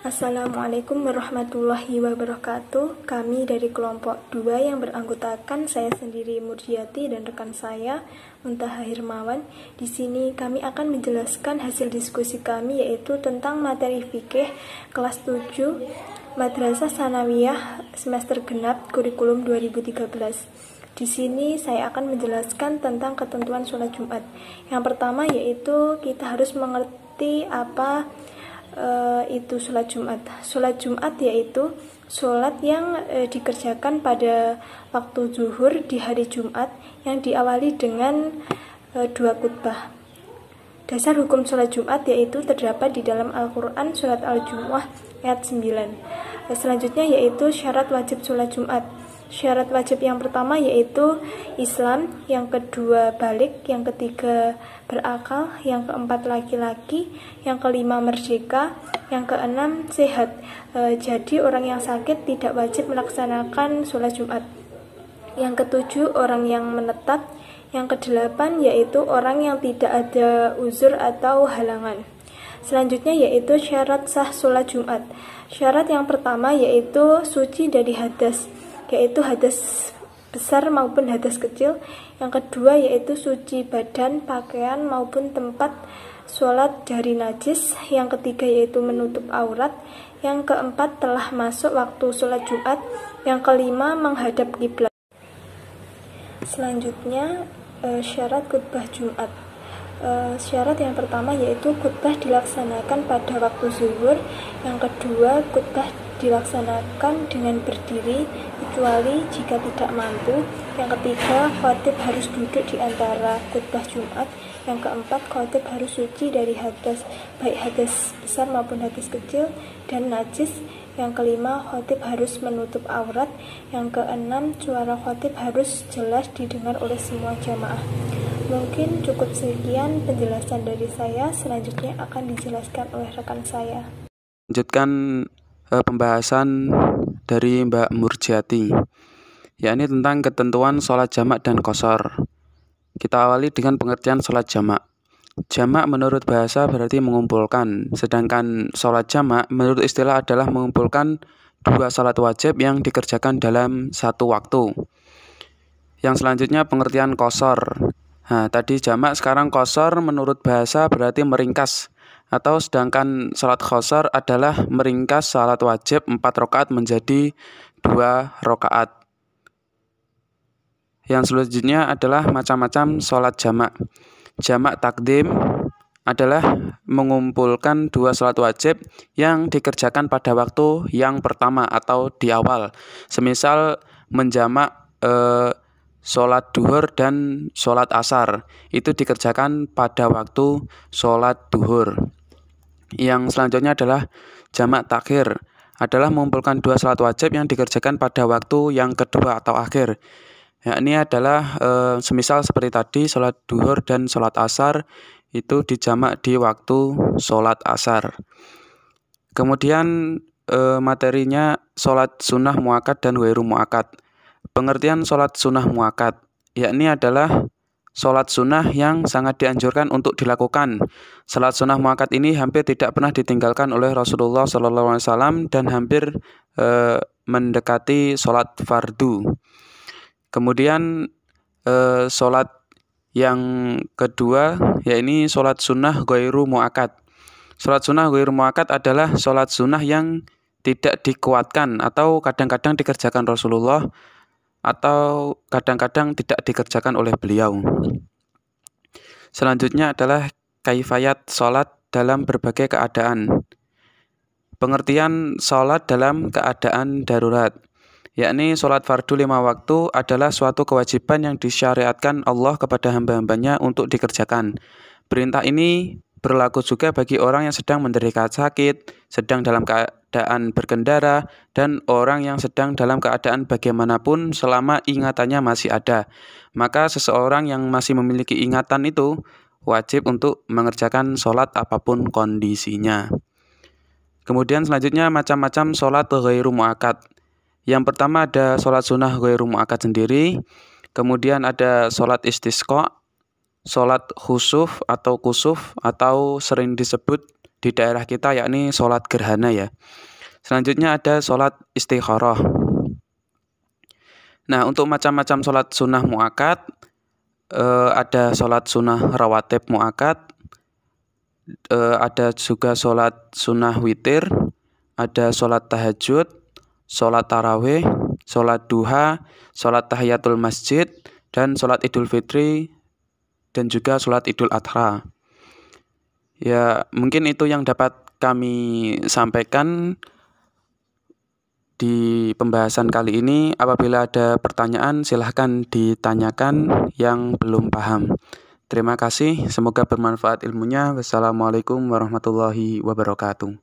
Assalamualaikum warahmatullahi wabarakatuh. Kami dari kelompok 2 yang beranggotakan saya sendiri Murjiati dan rekan saya Muntaha Hirmawan. Di sini kami akan menjelaskan hasil diskusi kami yaitu tentang materi fikih kelas 7 Madrasah Tsanawiyah semester genap kurikulum 2013. Di sini saya akan menjelaskan tentang ketentuan sholat Jumat. Yang pertama yaitu kita harus mengerti apa itu sholat Jumat. Sholat Jumat yaitu sholat yang dikerjakan pada waktu zuhur di hari Jumat yang diawali dengan 2 khutbah. Dasar hukum sholat Jumat yaitu terdapat di dalam Al-Quran surat Al-Jumu'ah ayat 9. Selanjutnya yaitu syarat wajib sholat Jumat. Syarat wajib yang pertama yaitu Islam, yang kedua balik, yang ketiga berakal, yang keempat laki-laki, yang kelima merdeka, yang keenam sehat. Jadi orang yang sakit tidak wajib melaksanakan sholat Jumat. Yang ketujuh orang yang menetap. Yang kedelapan yaitu orang yang tidak ada uzur atau halangan. Selanjutnya yaitu syarat sah sholat Jumat. Syarat yang pertama yaitu suci dari hadas, yaitu hadas besar maupun hadas kecil. Yang kedua yaitu suci badan, pakaian maupun tempat sholat dari najis. Yang ketiga yaitu menutup aurat. Yang keempat telah masuk waktu sholat Jumat. Yang kelima menghadap kiblat. Selanjutnya syarat khutbah Jumat. Syarat yang pertama yaitu khutbah dilaksanakan pada waktu zuhur. Yang kedua khutbah dilaksanakan dengan berdiri kecuali jika tidak mampu. Yang ketiga khatib harus duduk di antara khutbah Jumat. Yang keempat khatib harus suci dari hadas, baik hadas besar maupun hadas kecil dan najis. Yang kelima khatib harus menutup aurat. Yang keenam suara khatib harus jelas didengar oleh semua jamaah. Mungkin cukup sekian penjelasan dari saya. Selanjutnya akan dijelaskan oleh rekan saya. Lanjutkan pembahasan dari Mbak Murjiati, yakni tentang ketentuan sholat jamak dan qashar. Kita awali dengan pengertian sholat jamak. Jamak menurut bahasa berarti mengumpulkan, sedangkan sholat jamak menurut istilah adalah mengumpulkan 2 sholat wajib yang dikerjakan dalam satu waktu. Yang selanjutnya pengertian qashar. Nah, tadi jamak, sekarang qashar menurut bahasa berarti meringkas, atau sedangkan sholat qashar adalah meringkas sholat wajib 4 rakaat menjadi 2 rakaat. Yang selanjutnya adalah macam-macam sholat jamak. Jamak takdim adalah mengumpulkan 2 sholat wajib yang dikerjakan pada waktu yang pertama atau di awal. Semisal menjamak sholat duhur dan sholat asar, itu dikerjakan pada waktu sholat duhur. Yang selanjutnya adalah jamak takhir, adalah mengumpulkan 2 sholat wajib yang dikerjakan pada waktu yang kedua atau akhir. Ini adalah semisal seperti tadi sholat duhur dan sholat asar itu dijamak di waktu sholat asar. Kemudian materinya sholat sunnah muakkad dan ghairu muakkad. Pengertian sholat sunnah muakkad, yakni adalah sholat sunnah yang sangat dianjurkan untuk dilakukan. Sholat sunnah muakkad ini hampir tidak pernah ditinggalkan oleh Rasulullah SAW dan hampir mendekati sholat fardu. Kemudian sholat yang kedua yakni sholat sunnah ghairu muakkad. Sholat sunnah ghairu muakkad adalah sholat sunnah yang tidak dikuatkan atau kadang-kadang dikerjakan Rasulullah atau kadang-kadang tidak dikerjakan oleh beliau. Selanjutnya adalah kaifayat sholat dalam berbagai keadaan. Pengertian sholat dalam keadaan darurat, yakni sholat fardu 5 waktu adalah suatu kewajiban yang disyariatkan Allah kepada hamba-hambanya untuk dikerjakan. Perintah ini berlaku juga bagi orang yang sedang menderita sakit, sedang dalam keadaan berkendara, dan orang yang sedang dalam keadaan bagaimanapun selama ingatannya masih ada. Maka seseorang yang masih memiliki ingatan itu wajib untuk mengerjakan sholat apapun kondisinya. Kemudian selanjutnya macam-macam sholat ghairu muakkad. Yang pertama ada sholat sunnah ghairu muakkad sendiri, kemudian ada sholat istisqa, sholat khusuf atau kusuf atau sering disebut di daerah kita, yakni sholat gerhana ya. Selanjutnya ada sholat istikharah. Nah, untuk macam-macam sholat sunnah mu'akkad, ada sholat sunnah rawatib mu'akkad, ada juga sholat sunnah witir, ada sholat tahajud, sholat tarawih, sholat duha, sholat tahiyatul masjid, dan sholat idul fitri, dan juga sholat idul adha. Ya, mungkin itu yang dapat kami sampaikan di pembahasan kali ini. Apabila ada pertanyaan, silahkan ditanyakan yang belum paham. Terima kasih, semoga bermanfaat ilmunya. Wassalamualaikum warahmatullahi wabarakatuh.